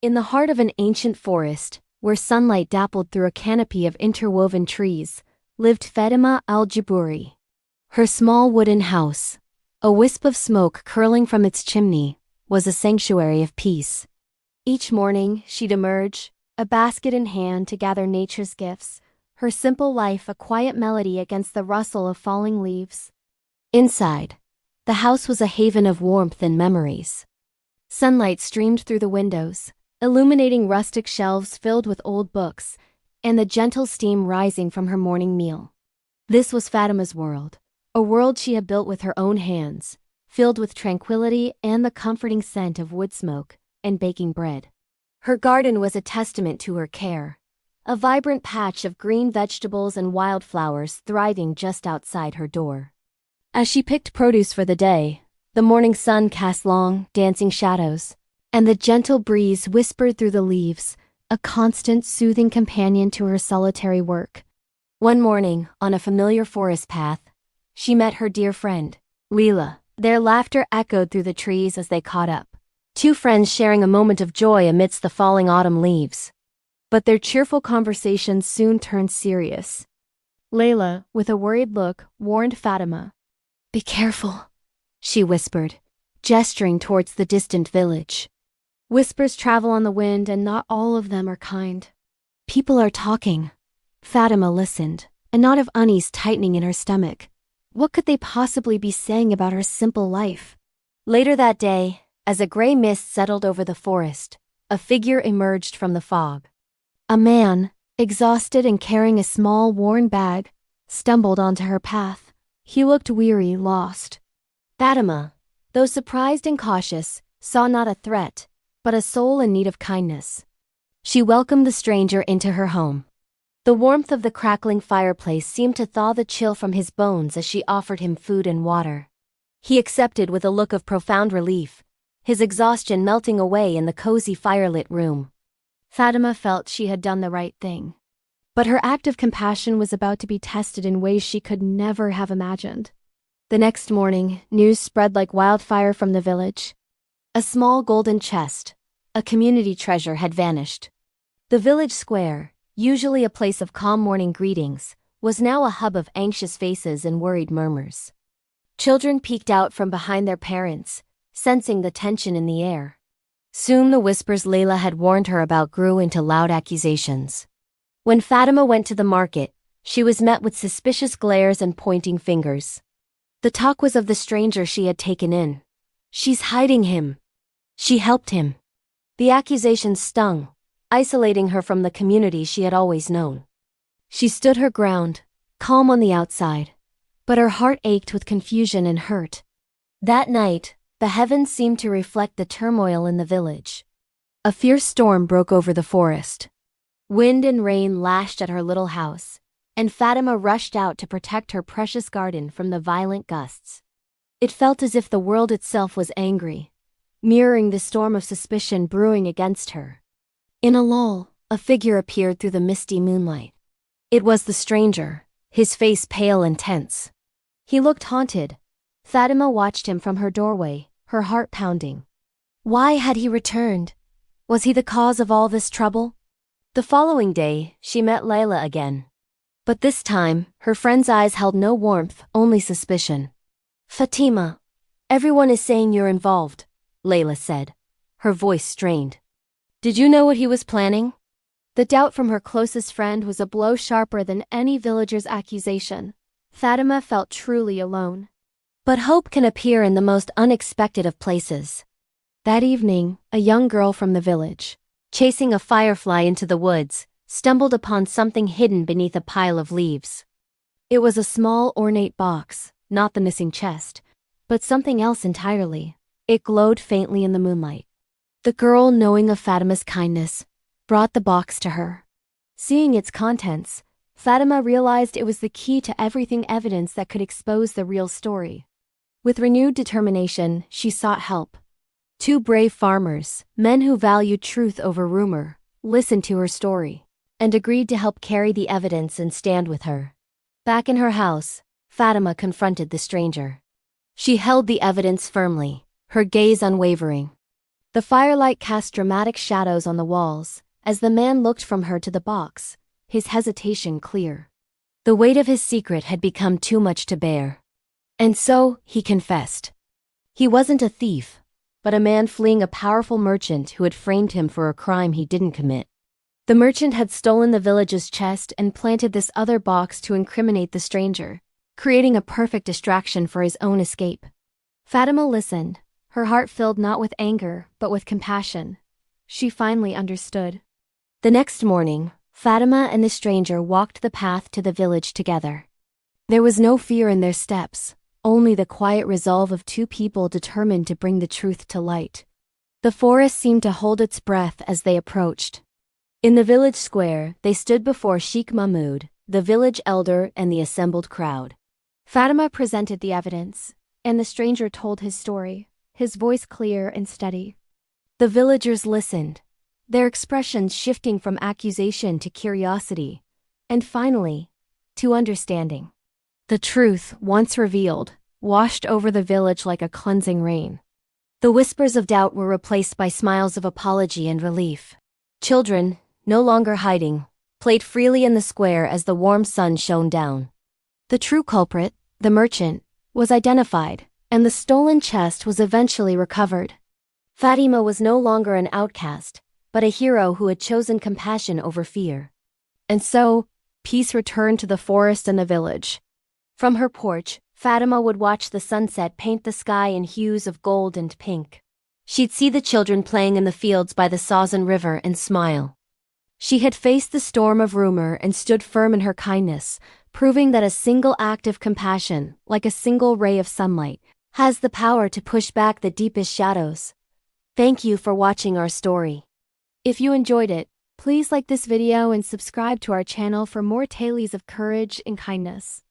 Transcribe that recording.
In the heart of an ancient forest, where sunlight dappled through a canopy of interwoven trees, lived Fatima al-Jabouri. Her small wooden house, a wisp of smoke curling from its chimney, was a sanctuary of peace. Each morning, she'd emerge, a basket in hand to gather nature's gifts, her simple life a quiet melody against the rustle of falling leaves. Inside, the house was a haven of warmth and memories. Sunlight streamed through the windows, illuminating rustic shelves filled with old books, and the gentle steam rising from her morning meal. This was Fatima's world, a world she had built with her own hands, filled with tranquility and the comforting scent of wood smoke and baking bread. Her garden was a testament to her care, a vibrant patch of green vegetables and wildflowers thriving just outside her door. As she picked produce for the day, the morning sun cast long, dancing shadows, and the gentle breeze whispered through the leaves, a constant, soothing companion to her solitary work. One morning, on a familiar forest path, she met her dear friend, Leila. Their laughter echoed through the trees as they caught up, two friends sharing a moment of joy amidst the falling autumn leaves. But their cheerful conversations soon turned serious. Leila, with a worried look, warned Fatima. "Be careful," she whispered, gesturing towards the distant village. Whispers travel on the wind, and not all of them are kind. People are talking. Fatima listened, a knot of unease tightening in her stomach. What could they possibly be saying about her simple life? Later that day, as a gray mist settled over the forest, a figure emerged from the fog. A man, exhausted and carrying a small, worn bag, stumbled onto her path. He looked weary, lost. Fatima, though surprised and cautious, saw not a threat, but a soul in need of kindness. She welcomed the stranger into her home. The warmth of the crackling fireplace seemed to thaw the chill from his bones as she offered him food and water. He accepted with a look of profound relief, his exhaustion melting away in the cozy firelit room. Fatima felt she had done the right thing. But her act of compassion was about to be tested in ways she could never have imagined. The next morning, news spread like wildfire from the village. A small golden chest, a community treasure, had vanished. The village square, usually a place of calm morning greetings, was now a hub of anxious faces and worried murmurs. Children peeked out from behind their parents, sensing the tension in the air. Soon the whispers Leila had warned her about grew into loud accusations. When Fatima went to the market, she was met with suspicious glares and pointing fingers. The talk was of the stranger she had taken in. "She's hiding him. She helped him." The accusations stung, isolating her from the community she had always known. She stood her ground, calm on the outside, but her heart ached with confusion and hurt. That night, the heavens seemed to reflect the turmoil in the village. A fierce storm broke over the forest. Wind and rain lashed at her little house, and Fatima rushed out to protect her precious garden from the violent gusts. It felt as if the world itself was angry, mirroring the storm of suspicion brewing against her. In a lull, a figure appeared through the misty moonlight. It was the stranger, his face pale and tense. He looked haunted. Fatima watched him from her doorway, her heart pounding. Why had he returned? Was he the cause of all this trouble? The following day, she met Leila again. But this time, her friend's eyes held no warmth, only suspicion. "Fatima, everyone is saying you're involved," Leila said, her voice strained. "Did you know what he was planning?" The doubt from her closest friend was a blow sharper than any villager's accusation. Fatima felt truly alone. But hope can appear in the most unexpected of places. That evening, a young girl from the village, chasing a firefly into the woods, stumbled upon something hidden beneath a pile of leaves. It was a small, ornate box, not the missing chest, but something else entirely. It glowed faintly in the moonlight. The girl, knowing of Fatima's kindness, brought the box to her. Seeing its contents, Fatima realized it was the key to everything evidence that could expose the real story. With renewed determination, she sought help. Two brave farmers, men who valued truth over rumor, listened to her story, and agreed to help carry the evidence and stand with her. Back in her house, Fatima confronted the stranger. She held the evidence firmly, her gaze unwavering. The firelight cast dramatic shadows on the walls, as the man looked from her to the box, his hesitation clear. The weight of his secret had become too much to bear. And so, he confessed. He wasn't a thief, but a man fleeing a powerful merchant who had framed him for a crime he didn't commit. The merchant had stolen the village's chest and planted this other box to incriminate the stranger, creating a perfect distraction for his own escape. Fatima listened, her heart filled not with anger, but with compassion. She finally understood. The next morning, Fatima and the stranger walked the path to the village together. There was no fear in their steps, only the quiet resolve of two people determined to bring the truth to light. The forest seemed to hold its breath as they approached. In the village square, they stood before Sheikh Mahmud, the village elder, and the assembled crowd. Fatima presented the evidence, and the stranger told his story, his voice clear and steady. The villagers listened, their expressions shifting from accusation to curiosity, and finally, to understanding. The truth, once revealed, washed over the village like a cleansing rain. The whispers of doubt were replaced by smiles of apology and relief. Children, no longer hiding, played freely in the square as the warm sun shone down. The true culprit, the merchant, was identified, and the stolen chest was eventually recovered. Fatima was no longer an outcast, but a hero who had chosen compassion over fear. And so, peace returned to the forest and the village. From her porch, Fatima would watch the sunset paint the sky in hues of gold and pink. She'd see the children playing in the fields by the Sazan River and smile. She had faced the storm of rumor and stood firm in her kindness, proving that a single act of compassion, like a single ray of sunlight, has the power to push back the deepest shadows. Thank you for watching our story. If you enjoyed it, please like this video and subscribe to our channel for more tales of courage and kindness.